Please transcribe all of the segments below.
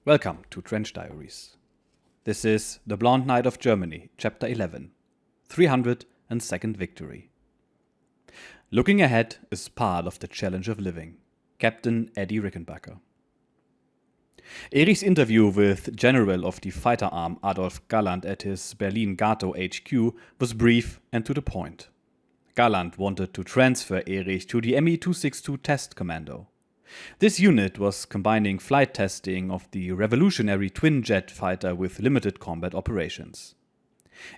Welcome to Trench Diaries. This is The Blond Knight of Germany, Chapter 11, 302nd Victory. Looking ahead is part of the challenge of living. Captain Eddie Rickenbacker. Erich's interview with General of the Fighter Arm Adolf Galland at his Berlin Gato HQ was brief and to the point. Galland wanted to transfer Erich to the Me 262 Test Commando. This unit was combining flight testing of the revolutionary twin-jet fighter with limited combat operations.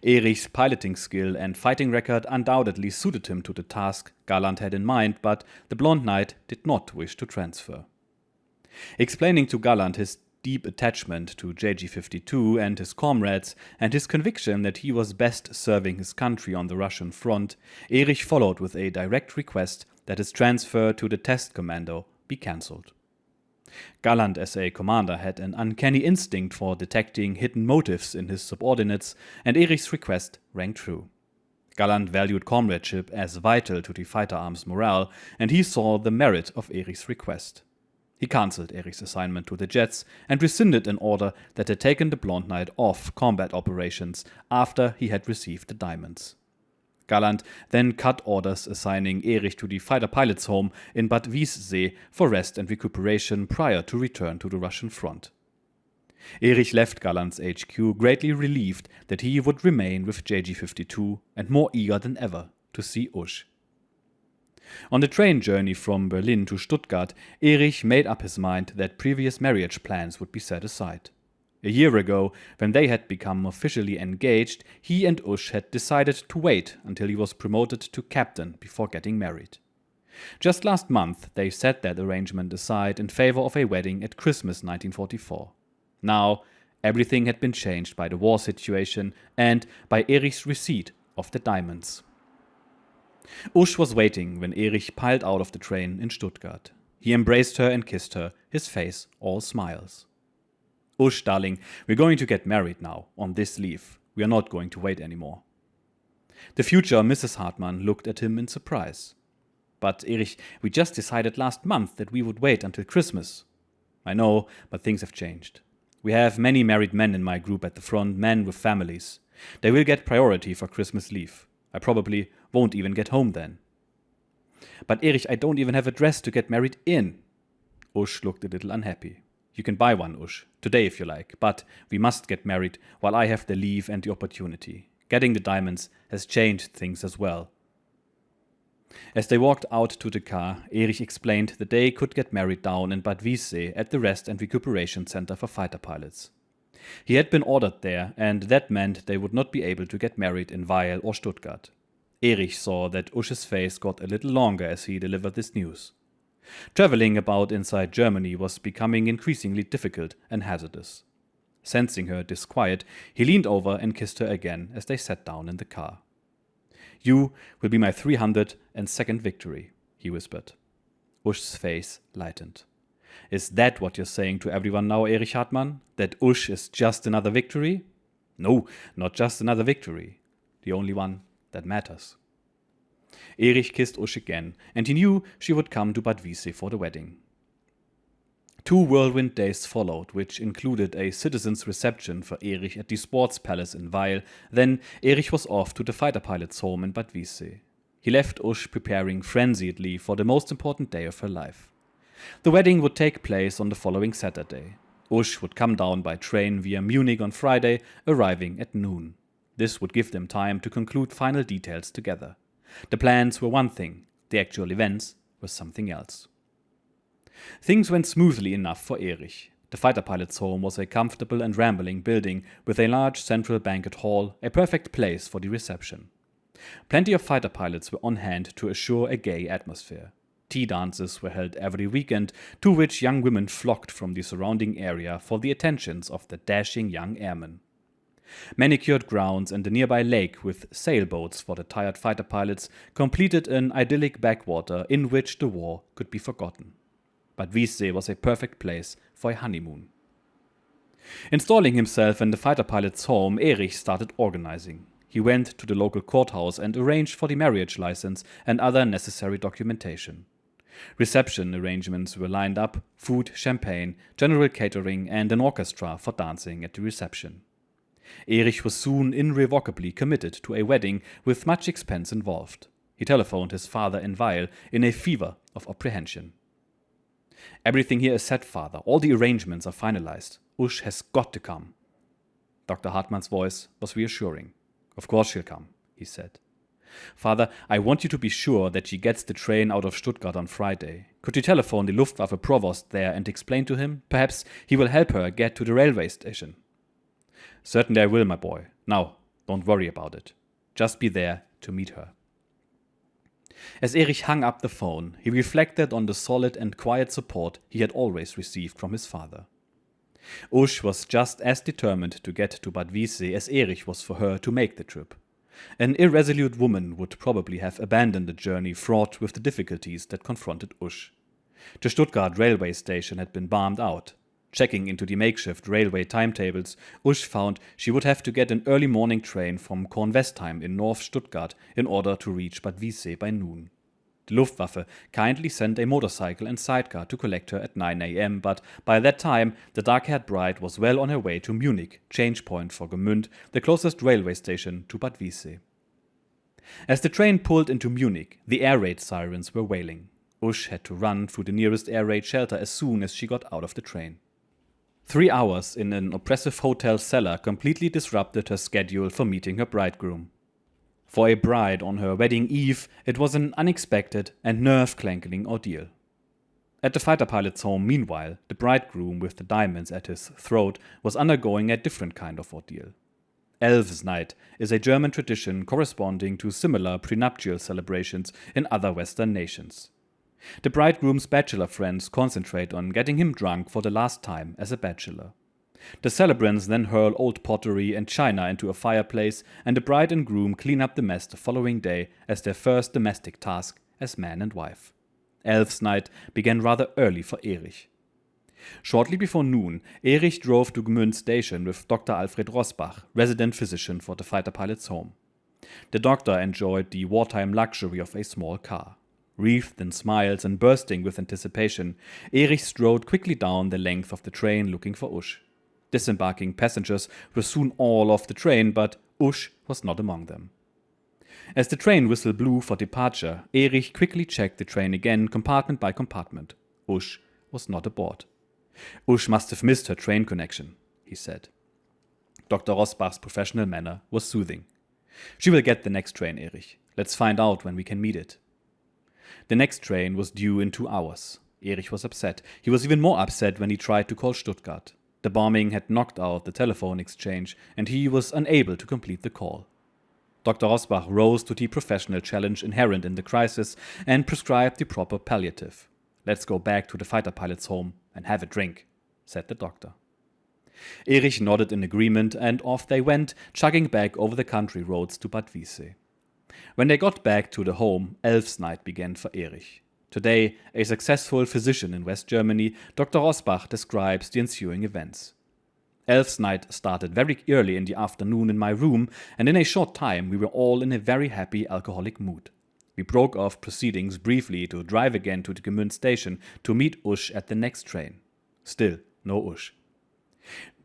Erich's piloting skill and fighting record undoubtedly suited him to the task Galland had in mind, but the Blond Knight did not wish to transfer. Explaining to Galland his deep attachment to JG-52 and his comrades, and his conviction that he was best serving his country on the Russian front, Erich followed with a direct request that his transfer to the Test Commando be cancelled. Galland as a commander had an uncanny instinct for detecting hidden motives in his subordinates, and Erich's request rang true. Galland valued comradeship as vital to the fighter arm's morale, and he saw the merit of Erich's request. He cancelled Erich's assignment to the Jets and rescinded an order that had taken the Blond Knight off combat operations after he had received the diamonds. Galland then cut orders assigning Erich to the fighter pilot's home in Bad Wiessee for rest and recuperation prior to return to the Russian front. Erich left Galland's HQ greatly relieved that he would remain with JG-52 and more eager than ever to see Usch. On the train journey from Berlin to Stuttgart, Erich made up his mind that previous marriage plans would be set aside. A year ago, when they had become officially engaged, he and Usch had decided to wait until he was promoted to captain before getting married. Just last month, they set that arrangement aside in favor of a wedding at Christmas 1944. Now, everything had been changed by the war situation and by Erich's receipt of the diamonds. Usch was waiting when Erich piled out of the train in Stuttgart. He embraced her and kissed her, his face all smiles. "Usch, darling, we're going to get married now, on this leave. We are not going to wait anymore." The future Mrs. Hartmann looked at him in surprise. "But Erich, we just decided last month that we would wait until Christmas." "I know, but things have changed. We have many married men in my group at the front, men with families. They will get priority for Christmas leave. I probably won't even get home then." "But Erich, I don't even have a dress to get married in." Usch looked a little unhappy. "You can buy one, Usch, today if you like, but we must get married while I have the leave and the opportunity. Getting the diamonds has changed things as well." As they walked out to the car, Erich explained that they could get married down in Bad Wiessee at the Rest and Recuperation Center for Fighter Pilots. He had been ordered there, and that meant they would not be able to get married in Weil or Stuttgart. Erich saw that Usch's face got a little longer as he delivered this news. Traveling about inside Germany was becoming increasingly difficult and hazardous. Sensing her disquiet, he leaned over and kissed her again as they sat down in the car. "You will be my 302nd victory," he whispered. Usch's face lightened. "Is that what you're saying to everyone now, Erich Hartmann? That Usch is just another victory?" "No, not just another victory. The only one that matters." Erich kissed Usch again, and he knew she would come to Bad Wiessee for the wedding. 2 whirlwind days followed, which included a citizen's reception for Erich at the Sports Palace in Weil. Then Erich was off to the fighter pilot's home in Bad Wiessee. He left Usch preparing frenziedly for the most important day of her life. The wedding would take place on the following Saturday. Usch would come down by train via Munich on Friday, arriving at noon. This would give them time to conclude final details together. The plans were one thing, the actual events were something else. Things went smoothly enough for Erich. The fighter pilot's home was a comfortable and rambling building with a large central banquet hall, a perfect place for the reception. Plenty of fighter pilots were on hand to assure a gay atmosphere. Tea dances were held every weekend, to which young women flocked from the surrounding area for the attentions of the dashing young airmen. Manicured grounds and a nearby lake with sailboats for the tired fighter pilots completed an idyllic backwater in which the war could be forgotten. Bad Wiessee was a perfect place for a honeymoon. Installing himself in the fighter pilot's home, Erich started organizing. He went to the local courthouse and arranged for the marriage license and other necessary documentation. Reception arrangements were lined up, food, champagne, general catering, and an orchestra for dancing at the reception. Erich was soon irrevocably committed to a wedding with much expense involved. He telephoned his father in Weil in a fever of apprehension. "Everything here is set, father. All the arrangements are finalized. Ush has got to come." Dr. Hartmann's voice was reassuring. "Of course she'll come," he said. "Father, I want you to be sure that she gets the train out of Stuttgart on Friday. Could you telephone the Luftwaffe provost there and explain to him? Perhaps he will help her get to the railway station." "Certainly I will, my boy. Now, don't worry about it. Just be there to meet her." As Erich hung up the phone, he reflected on the solid and quiet support he had always received from his father. Ush was just as determined to get to Bad Wiessee as Erich was for her to make the trip. An irresolute woman would probably have abandoned a journey fraught with the difficulties that confronted Ush. The Stuttgart railway station had been bombed out. Checking into the makeshift railway timetables, Ush found she would have to get an early morning train from Kornwestheim in North Stuttgart in order to reach Bad Wiessee by noon. The Luftwaffe kindly sent a motorcycle and sidecar to collect her at 9 a.m., but by that time the dark-haired bride was well on her way to Munich, change point for Gmünd, the closest railway station to Bad Wiessee. As the train pulled into Munich, the air raid sirens were wailing. Ush had to run through the nearest air raid shelter as soon as she got out of the train. 3 hours in an oppressive hotel cellar completely disrupted her schedule for meeting her bridegroom. For a bride on her wedding eve, it was an unexpected and nerve-clanking ordeal. At the fighter pilot's home, meanwhile, the bridegroom with the diamonds at his throat was undergoing a different kind of ordeal. Elfsnight is a German tradition corresponding to similar prenuptial celebrations in other Western nations. The bridegroom's bachelor friends concentrate on getting him drunk for the last time as a bachelor. The celebrants then hurl old pottery and china into a fireplace, and the bride and groom clean up the mess the following day as their first domestic task as man and wife. Elfsnight began rather early for Erich. Shortly before noon, Erich drove to Gmünd station with Dr. Alfred Rosbach, resident physician for the fighter pilot's home. The doctor enjoyed the wartime luxury of a small car. Wreathed in smiles and bursting with anticipation, Erich strode quickly down the length of the train looking for Ush. Disembarking passengers were soon all off the train, but Ush was not among them. As the train whistle blew for departure, Erich quickly checked the train again, compartment by compartment. Ush was not aboard. "Ush must have missed her train connection," he said. Dr. Rosbach's professional manner was soothing. "She will get the next train, Erich. Let's find out when we can meet it." The next train was due in 2 hours. Erich was upset. He was even more upset when he tried to call Stuttgart. The bombing had knocked out the telephone exchange, and he was unable to complete the call. Dr. Rosbach rose to the professional challenge inherent in the crisis and prescribed the proper palliative. "Let's go back to the fighter pilot's home and have a drink," said the doctor. Erich nodded in agreement, and off they went, chugging back over the country roads to Bad Wiessee. When they got back to the home, Elfsnight began for Erich. Today, a successful physician in West Germany, Dr. Rosbach describes the ensuing events. "Elfsnight started very early in the afternoon in my room, and in a short time we were all in a very happy alcoholic mood. We broke off proceedings briefly to drive again to the Gmünd station to meet Ush at the next train. Still no Ush.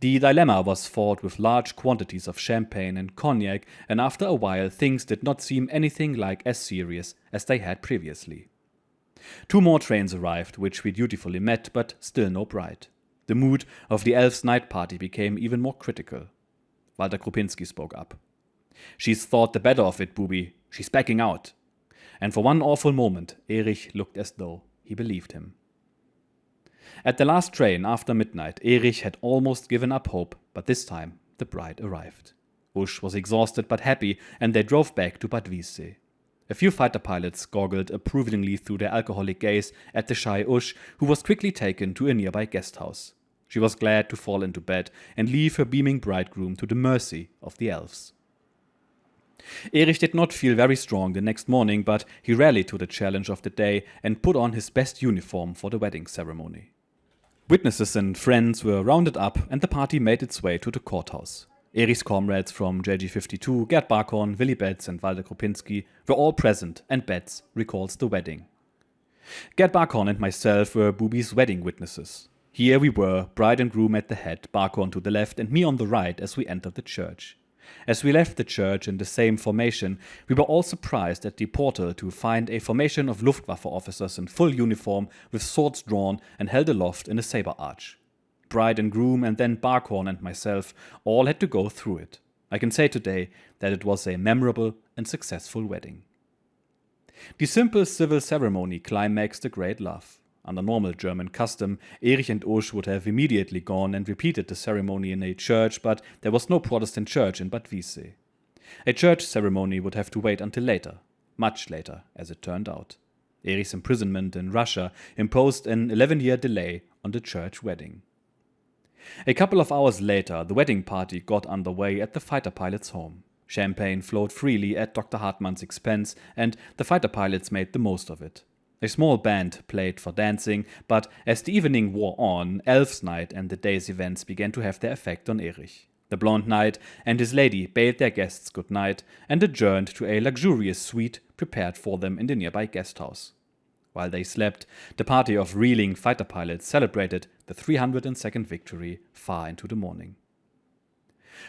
The dilemma was fought with large quantities of champagne and cognac, and after a while things did not seem anything like as serious as they had previously. 2 more trains arrived, which we dutifully met, but still no bride. The mood of the Elfsnight party became even more critical. Walter Krupinski spoke up. "She's thought the better of it, Bubi. She's backing out." And for one awful moment, Erich looked as though he believed him. At the last train after midnight, Erich had almost given up hope, but this time the bride arrived. Ush was exhausted but happy, and they drove back to Bad Wiessee. A few fighter pilots goggled approvingly through their alcoholic gaze at the shy Ush, who was quickly taken to a nearby guest house. She was glad to fall into bed and leave her beaming bridegroom to the mercy of the elves. Erich did not feel very strong the next morning, but he rallied to the challenge of the day and put on his best uniform for the wedding ceremony. Witnesses and friends were rounded up, and the party made its way to the courthouse. Erich's comrades from JG52, Gerd Barkhorn, Willy Betz and Walter Krupinski were all present, and Betz recalls the wedding. Gerd Barkhorn and myself were Bubi's wedding witnesses. Here we were, bride and groom at the head, Barkhorn to the left and me on the right as we entered the church. As we left the church in the same formation, we were all surprised at the portal to find a formation of Luftwaffe officers in full uniform with swords drawn and held aloft in a saber arch. Bride and groom and then Barkhorn and myself all had to go through it. I can say today that it was a memorable and successful wedding. The simple civil ceremony climaxed a great love. Under normal German custom, Erich and Usch would have immediately gone and repeated the ceremony in a church, but there was no Protestant church in Bad Wiessee. A church ceremony would have to wait until later, much later, as it turned out. Erich's imprisonment in Russia imposed an 11-year delay on the church wedding. A couple of hours later, the wedding party got underway at the fighter pilot's home. Champagne flowed freely at Dr. Hartmann's expense, and the fighter pilots made the most of it. A small band played for dancing, but as the evening wore on, Elf's Night and the day's events began to have their effect on Erich. The Blond Knight and his lady bade their guests good night and adjourned to a luxurious suite prepared for them in the nearby guest house. While they slept, the party of reeling fighter pilots celebrated the 302nd victory far into the morning.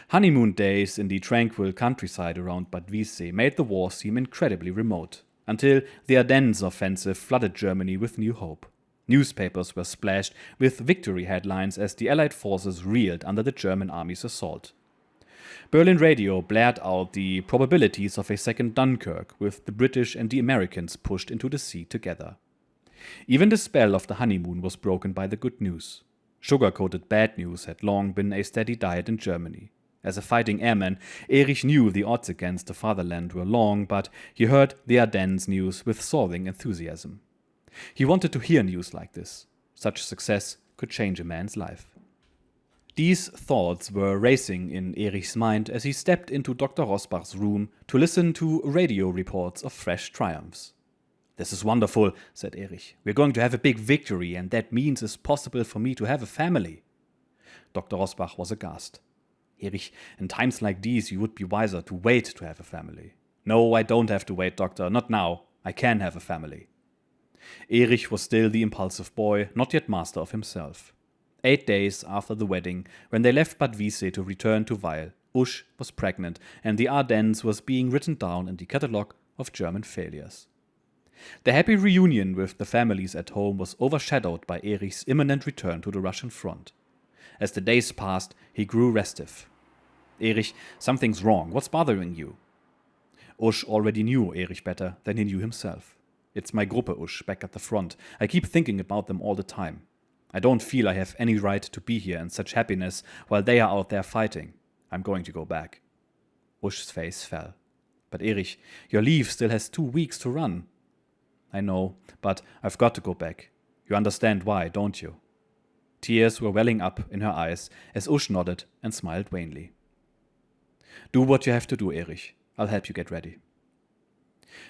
Honeymoon days in the tranquil countryside around Bad Wiessee made the war seem incredibly remote, until the Ardennes offensive flooded Germany with new hope. Newspapers were splashed with victory headlines as the Allied forces reeled under the German army's assault. Berlin radio blared out the probabilities of a second Dunkirk, with the British and the Americans pushed into the sea together. Even the spell of the honeymoon was broken by the good news. Sugar-coated bad news had long been a steady diet in Germany. As a fighting airman, Erich knew the odds against the fatherland were long, but he heard the Ardennes news with soaring enthusiasm. He wanted to hear news like this. Such success could change a man's life. These thoughts were racing in Erich's mind as he stepped into Dr. Rosbach's room to listen to radio reports of fresh triumphs. "This is wonderful," said Erich. "We're going to have a big victory, and that means it's possible for me to have a family." Dr. Rosbach was aghast. "Erich, in times like these you would be wiser to wait to have a family." "No, I don't have to wait, doctor, not now. I can have a family." Erich was still the impulsive boy, not yet master of himself. 8 days after the wedding, when they left Bad Wiessee to return to Weil, Usch was pregnant, and the Ardennes was being written down in the catalogue of German failures. The happy reunion with the families at home was overshadowed by Erich's imminent return to the Russian front. As the days passed, he grew restive. "Erich, something's wrong. What's bothering you?" Usch already knew Erich better than he knew himself. "It's my Gruppe, Usch, back at the front. I keep thinking about them all the time. I don't feel I have any right to be here in such happiness while they are out there fighting. I'm going to go back." Usch's face fell. "But Erich, your leave still has 2 weeks to run." "I know, but I've got to go back. You understand why, don't you?" Tears were welling up in her eyes as Usch nodded and smiled wanly. "Do what you have to do, Erich. I'll help you get ready."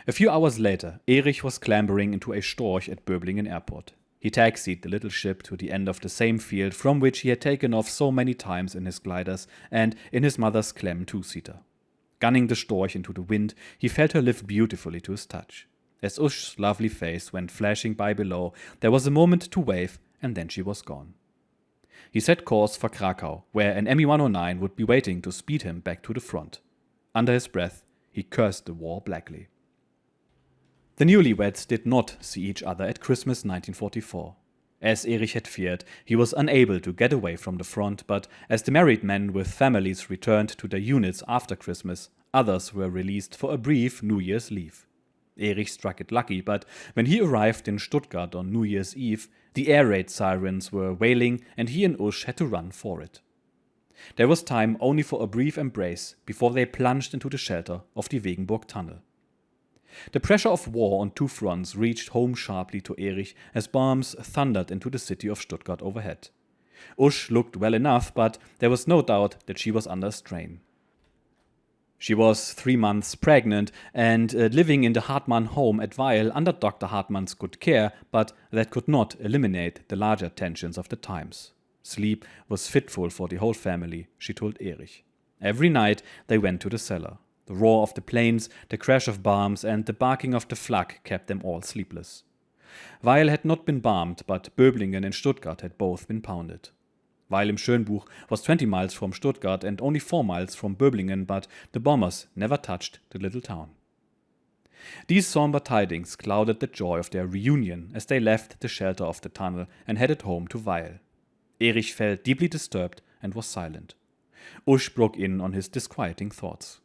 A few hours later, Erich was clambering into a Storch at Böblingen Airport. He taxied the little ship to the end of the same field from which he had taken off so many times in his gliders and in his mother's Clem two-seater. Gunning the Storch into the wind, he felt her lift beautifully to his touch. As Usch's lovely face went flashing by below, there was a moment to wave, and then she was gone. He set course for Krakow, where an Me-109 would be waiting to speed him back to the front. Under his breath, he cursed the war blackly. The newlyweds did not see each other at Christmas 1944. As Erich had feared, he was unable to get away from the front, but as the married men with families returned to their units after Christmas, others were released for a brief New Year's leave. Erich struck it lucky, but when he arrived in Stuttgart on New Year's Eve, the air raid sirens were wailing and he and Usch had to run for it. There was time only for a brief embrace before they plunged into the shelter of the Wegenburg tunnel. The pressure of war on 2 fronts reached home sharply to Erich as bombs thundered into the city of Stuttgart overhead. Usch looked well enough, but there was no doubt that she was under strain. She was 3 months pregnant and living in the Hartmann home at Weil under Dr. Hartmann's good care, but that could not eliminate the larger tensions of the times. Sleep was fitful for the whole family, she told Erich. Every night they went to the cellar. The roar of the planes, the crash of bombs, and the barking of the flak kept them all sleepless. Weil had not been bombed, but Böblingen and Stuttgart had both been pounded. Weil im Schönbuch was 20 miles from Stuttgart and only 4 miles from Böblingen, but the bombers never touched the little town. These somber tidings clouded the joy of their reunion as they left the shelter of the tunnel and headed home to Weil. Erich felt deeply disturbed and was silent. Usch broke in on his disquieting thoughts.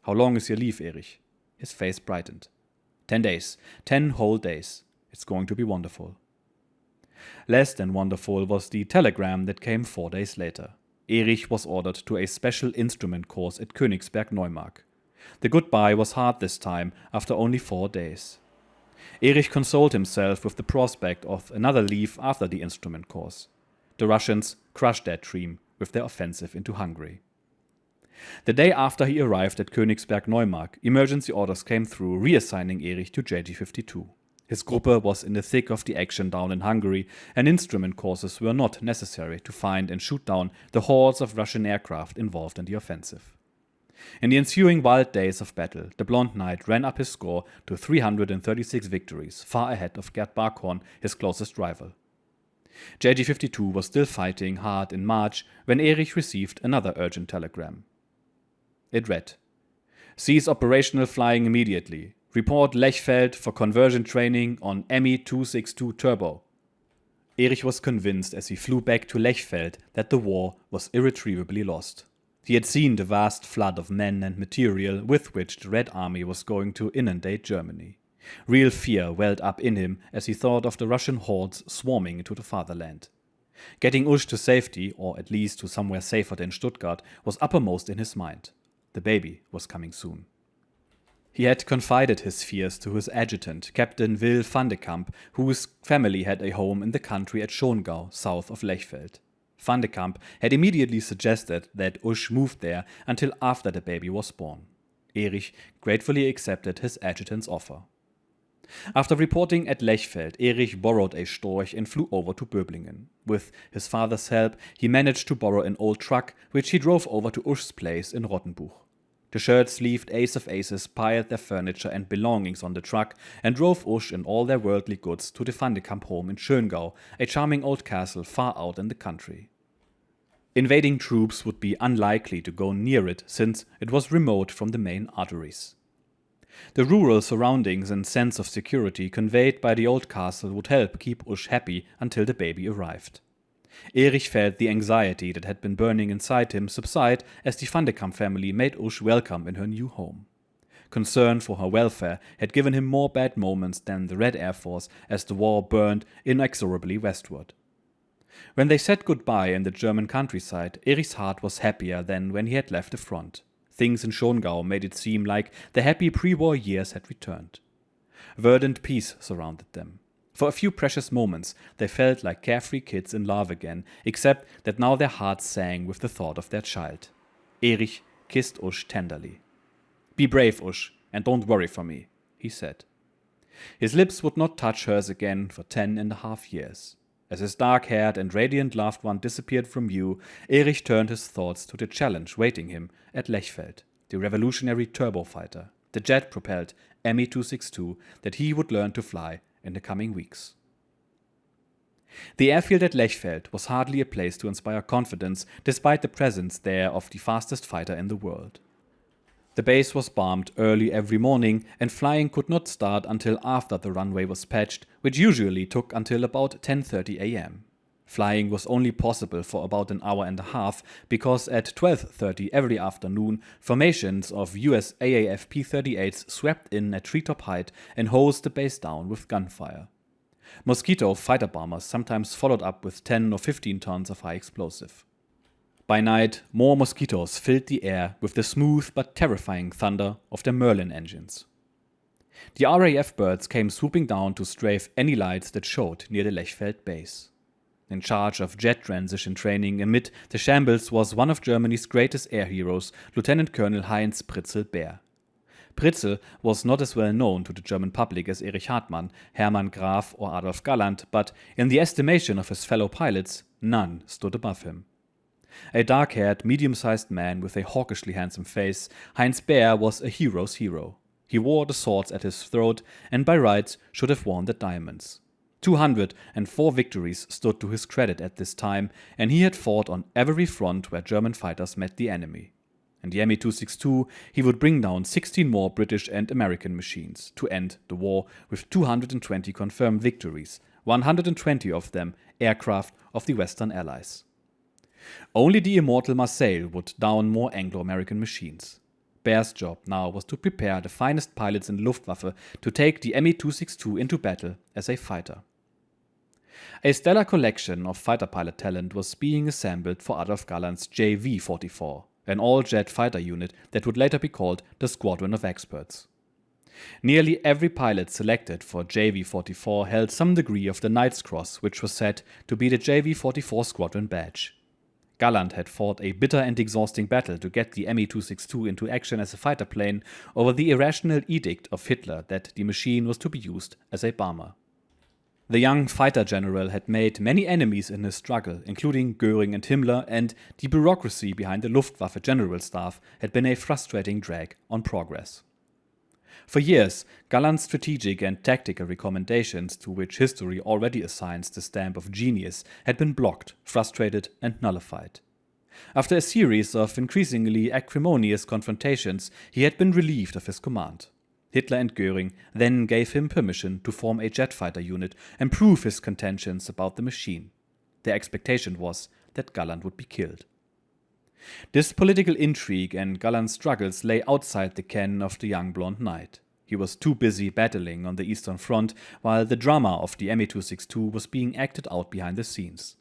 "How long is your leave, Erich?" His face brightened. 10 days. 10 whole days. It's going to be wonderful." Less than wonderful was the telegram that came 4 days later. Erich was ordered to a special instrument course at Königsberg Neumark. The goodbye was hard this time, after only 4 days. Erich consoled himself with the prospect of another leave after the instrument course. The Russians crushed that dream with their offensive into Hungary. The day after he arrived at Königsberg Neumark, emergency orders came through reassigning Erich to JG52. His Gruppe was in the thick of the action down in Hungary, and instrument courses were not necessary to find and shoot down the hordes of Russian aircraft involved in the offensive. In the ensuing wild days of battle, the Blond Knight ran up his score to 336 victories, far ahead of Gerd Barkhorn, his closest rival. JG52 was still fighting hard in March when Erich received another urgent telegram. It read, "Cease operational flying immediately. Report Lechfeld for conversion training on Me-262 Turbo." Erich was convinced as he flew back to Lechfeld that the war was irretrievably lost. He had seen the vast flood of men and material with which the Red Army was going to inundate Germany. Real fear welled up in him as he thought of the Russian hordes swarming into the fatherland. Getting Usch to safety, or at least to somewhere safer than Stuttgart, was uppermost in his mind. The baby was coming soon. He had confided his fears to his adjutant, Captain Will van de Kamp, whose family had a home in the country at Schongau, south of Lechfeld. Van de Kamp had immediately suggested that Usch moved there until after the baby was born. Erich gratefully accepted his adjutant's offer. After reporting at Lechfeld, Erich borrowed a Storch and flew over to Böblingen. With his father's help, he managed to borrow an old truck, which he drove over to Usch's place in Rottenbuch. The shirt-sleeved ace of aces piled their furniture and belongings on the truck and drove Usch and all their worldly goods to the Van de Kamp home in Schöngau, a charming old castle far out in the country. Invading troops would be unlikely to go near it, since it was remote from the main arteries. The rural surroundings and sense of security conveyed by the old castle would help keep Usch happy until the baby arrived. Erich felt the anxiety that had been burning inside him subside as the Van de Kamp family made Usch welcome in her new home. Concern for her welfare had given him more bad moments than the Red Air Force as the war burned inexorably westward. When they said goodbye in the German countryside, Erich's heart was happier than when he had left the front. Things in Schongau made it seem like the happy pre-war years had returned. Verdant peace surrounded them. For a few precious moments, they felt like carefree kids in love again, except that now their hearts sang with the thought of their child. Erich kissed Usch tenderly. "Be brave, Usch, and don't worry for me," he said. His lips would not touch hers again for 10.5 years. As his dark-haired and radiant loved one disappeared from view, Erich turned his thoughts to the challenge waiting him at Lechfeld, the revolutionary turbofighter, the jet-propelled Me-262 that he would learn to fly in the coming weeks. The airfield at Lechfeld was hardly a place to inspire confidence, despite the presence there of the fastest fighter in the world. The base was bombed early every morning, and flying could not start until after the runway was patched, which usually took until about 10:30 a.m. Flying was only possible for about an hour and a half, because at 12:30 every afternoon, formations of US AAF P-38s swept in at treetop height and hosed the base down with gunfire. Mosquito fighter bombers sometimes followed up with 10 or 15 tons of high explosive. By night, more mosquitoes filled the air with the smooth but terrifying thunder of their Merlin engines. The RAF birds came swooping down to strafe any lights that showed near the Lechfeld base. In charge of jet transition training amid the shambles was one of Germany's greatest air heroes, Lieutenant Colonel Heinz Pritzel-Beer. Pritzel was not as well known to the German public as Erich Hartmann, Hermann Graf or Adolf Galland, but in the estimation of his fellow pilots, none stood above him. A dark-haired, medium-sized man with a hawkishly handsome face, Heinz Beer was a hero's hero. He wore the swords at his throat and by rights should have worn the diamonds. 204 victories stood to his credit at this time, and he had fought on every front where German fighters met the enemy. In the Me-262, he would bring down 16 more British and American machines to end the war with 220 confirmed victories, 120 of them aircraft of the Western Allies. Only the immortal Marseille would down more Anglo-American machines. Bear's job now was to prepare the finest pilots in Luftwaffe to take the Me-262 into battle as a fighter. A stellar collection of fighter pilot talent was being assembled for Adolf Galland's JV-44, an all-jet fighter unit that would later be called the Squadron of Experts. Nearly every pilot selected for JV-44 held some degree of the Knight's Cross, which was said to be the JV-44 squadron badge. Galland had fought a bitter and exhausting battle to get the Me-262 into action as a fighter plane over the irrational edict of Hitler that the machine was to be used as a bomber. The young fighter general had made many enemies in his struggle, including Göring and Himmler, and the bureaucracy behind the Luftwaffe General Staff had been a frustrating drag on progress. For years, Galland's strategic and tactical recommendations, to which history already assigns the stamp of genius, had been blocked, frustrated, and nullified. After a series of increasingly acrimonious confrontations, he had been relieved of his command. Hitler and Göring then gave him permission to form a jet fighter unit and prove his contentions about the machine. Their expectation was that Galland would be killed. This political intrigue and Galland's struggles lay outside the ken of the young Blond Knight. He was too busy battling on the Eastern Front, while the drama of the Me-262 was being acted out behind the scenes.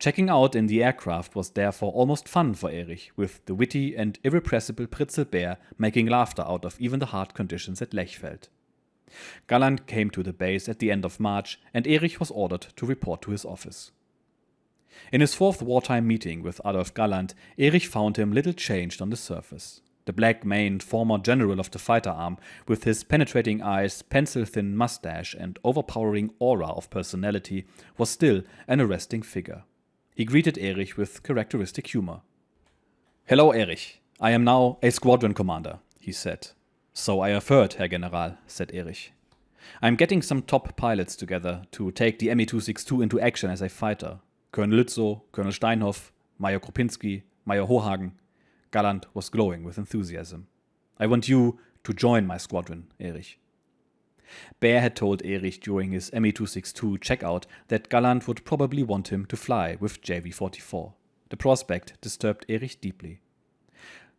Checking out in the aircraft was therefore almost fun for Erich, with the witty and irrepressible Pritzel Bär making laughter out of even the hard conditions at Lechfeld. Galland came to the base at the end of March, and Erich was ordered to report to his office. In his fourth wartime meeting with Adolf Galland, Erich found him little changed on the surface. The black-maned former general of the fighter arm, with his penetrating eyes, pencil-thin mustache, and overpowering aura of personality, was still an arresting figure. He greeted Erich with characteristic humor. "Hello, Erich. I am now a squadron commander," he said. "So I have heard, Herr General," said Erich. "I'm getting some top pilots together to take the Me-262 into action as a fighter. Colonel Lützow, Colonel Steinhoff, Major Kropinski, Major Hohagen." Galland was glowing with enthusiasm. "I want you to join my squadron, Erich." Bär had told Erich during his Me-262 checkout that Galland would probably want him to fly with JV-44. The prospect disturbed Erich deeply.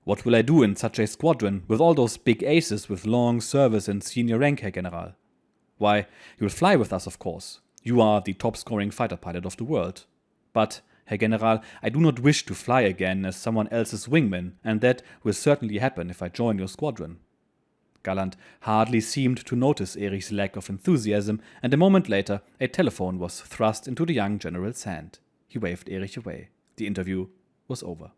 "What will I do in such a squadron with all those big aces with long service and senior rank, Herr General?" "Why, you'll fly with us, of course. You are the top-scoring fighter pilot of the world. But, Herr General, I do not wish to fly again as someone else's wingman, and that will certainly happen if I join your squadron." Galland hardly seemed to notice Erich's lack of enthusiasm, and a moment later a telephone was thrust into the young general's hand. He waved Erich away. The interview was over.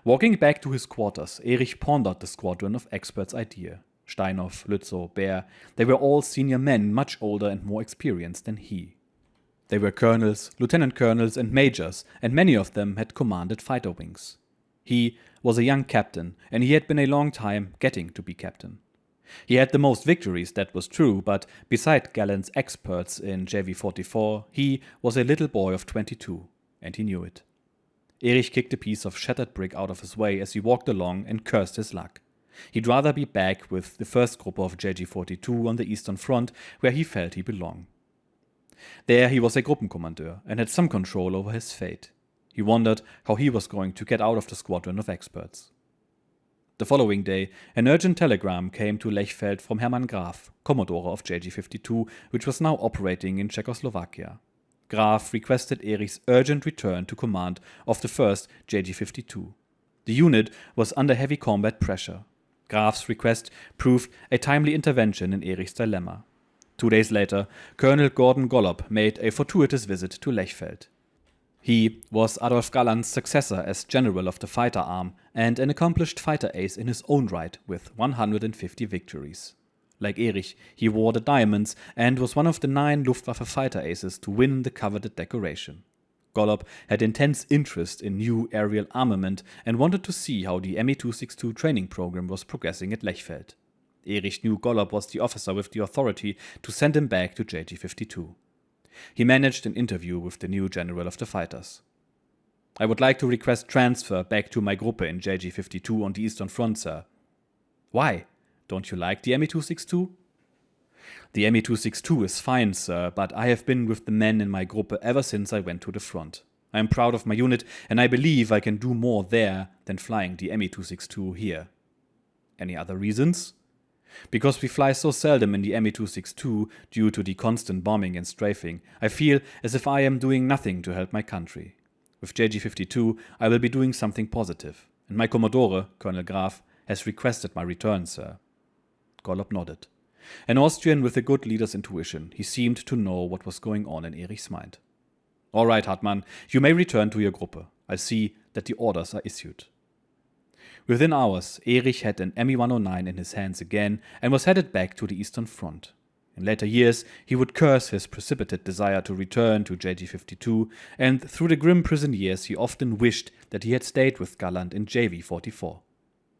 Walking back to his quarters, Erich pondered the squadron of experts' idea. Steinhoff, Lützow, Bär, they were all senior men much older and more experienced than he. They were colonels, lieutenant colonels, and majors, and many of them had commanded fighter wings. He was a young captain, and he had been a long time getting to be captain. He had the most victories, that was true, but beside Galland's experts in JV-44, he was a little boy of 22, and he knew it. Erich kicked a piece of shattered brick out of his way as he walked along and cursed his luck. He'd rather be back with the first group of JG-42 on the Eastern Front, where he felt he belonged. There he was a Gruppenkommandeur and had some control over his fate. He wondered how he was going to get out of the squadron of experts. The following day, an urgent telegram came to Lechfeld from Hermann Graf, Commodore of JG-52, which was now operating in Czechoslovakia. Graf requested Erich's urgent return to command of the 1st JG-52. The unit was under heavy combat pressure. Graf's request proved a timely intervention in Erich's dilemma. 2 days later, Colonel Gordon Gollop made a fortuitous visit to Lechfeld. He was Adolf Galland's successor as general of the fighter arm and an accomplished fighter ace in his own right with 150 victories. Like Erich, he wore the diamonds and was one of the 9 Luftwaffe fighter aces to win the coveted decoration. Gollop had intense interest in new aerial armament and wanted to see how the Me-262 training program was progressing at Lechfeld. Erich knew Gollop was the officer with the authority to send him back to JG-52. He managed an interview with the new general of the fighters. "I would like to request transfer back to my Gruppe in JG-52 on the Eastern Front, sir." "Why? Don't you like the Me-262? "The Me-262 is fine, sir, but I have been with the men in my Gruppe ever since I went to the front. I am proud of my unit, and I believe I can do more there than flying the Me-262 here." "Any other reasons?" "Because we fly so seldom in the Me-262 due to the constant bombing and strafing, I feel as if I am doing nothing to help my country. With JG-52, I will be doing something positive, and my Commodore, Colonel Graf, has requested my return, sir." Gollop nodded. An Austrian with a good leader's intuition, he seemed to know what was going on in Erich's mind. "All right, Hartmann, you may return to your Gruppe. I'll see that the orders are issued." Within hours, Erich had an Me-109 in his hands again and was headed back to the Eastern Front. In later years, he would curse his precipitate desire to return to JG-52, and through the grim prison years he often wished that he had stayed with Galland in JV-44.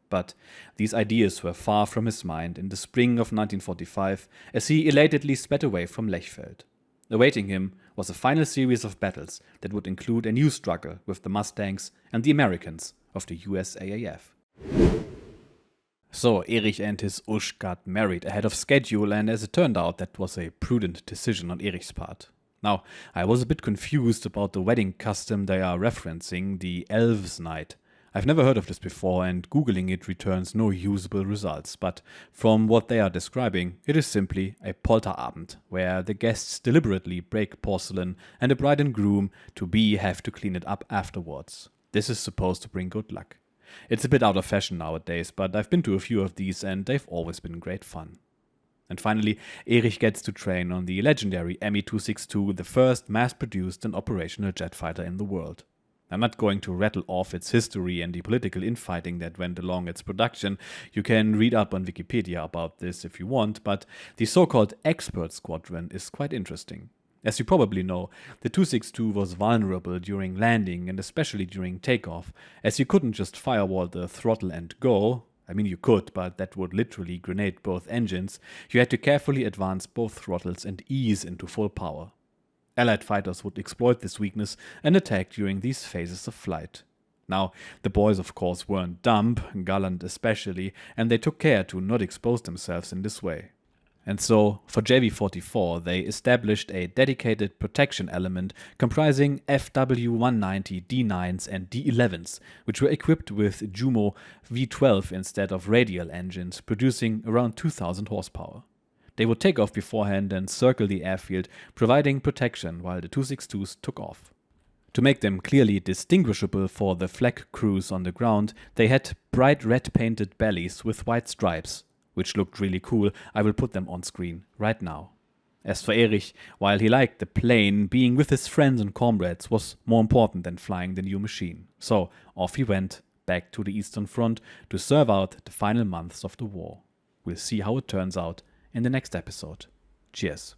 But these ideas were far from his mind in the spring of 1945 as he elatedly sped away from Lechfeld. Awaiting him was a final series of battles that would include a new struggle with the Mustangs and the Americans of the USAAF. So Erich and his Usch got married ahead of schedule, and as it turned out, that was a prudent decision on Erich's part. Now, I was a bit confused about the wedding custom they are referencing, the Elves' Night. I've never heard of this before, and googling it returns no usable results, but from what they are describing, it is simply a Polterabend, where the guests deliberately break porcelain and the bride and groom-to-be have to clean it up afterwards. This is supposed to bring good luck. It's a bit out of fashion nowadays, but I've been to a few of these and they've always been great fun. And finally, Erich gets to train on the legendary Me-262, the first mass-produced and operational jet fighter in the world. I'm not going to rattle off its history and the political infighting that went along its production. You can read up on Wikipedia about this if you want, but the so-called expert squadron is quite interesting. As you probably know, the 262 was vulnerable during landing and especially during takeoff, as you couldn't just firewall the throttle and go. I mean, you could, but that would literally grenade both engines. You had to carefully advance both throttles and ease into full power. Allied fighters would exploit this weakness and attack during these phases of flight. Now, the boys of course weren't dumb, Galland especially, and they took care to not expose themselves in this way. And so, for JV-44, they established a dedicated protection element comprising FW-190 D9s and D11s, which were equipped with Jumo V12 instead of radial engines, producing around 2,000 horsepower. They would take off beforehand and circle the airfield, providing protection while the 262s took off. To make them clearly distinguishable for the flak crews on the ground, they had bright red painted bellies with white stripes, which looked really cool. I will put them on screen right now. As for Erich, while he liked the plane, being with his friends and comrades was more important than flying the new machine. So off he went, back to the Eastern Front to serve out the final months of the war. We'll see how it turns out in the next episode. Cheers.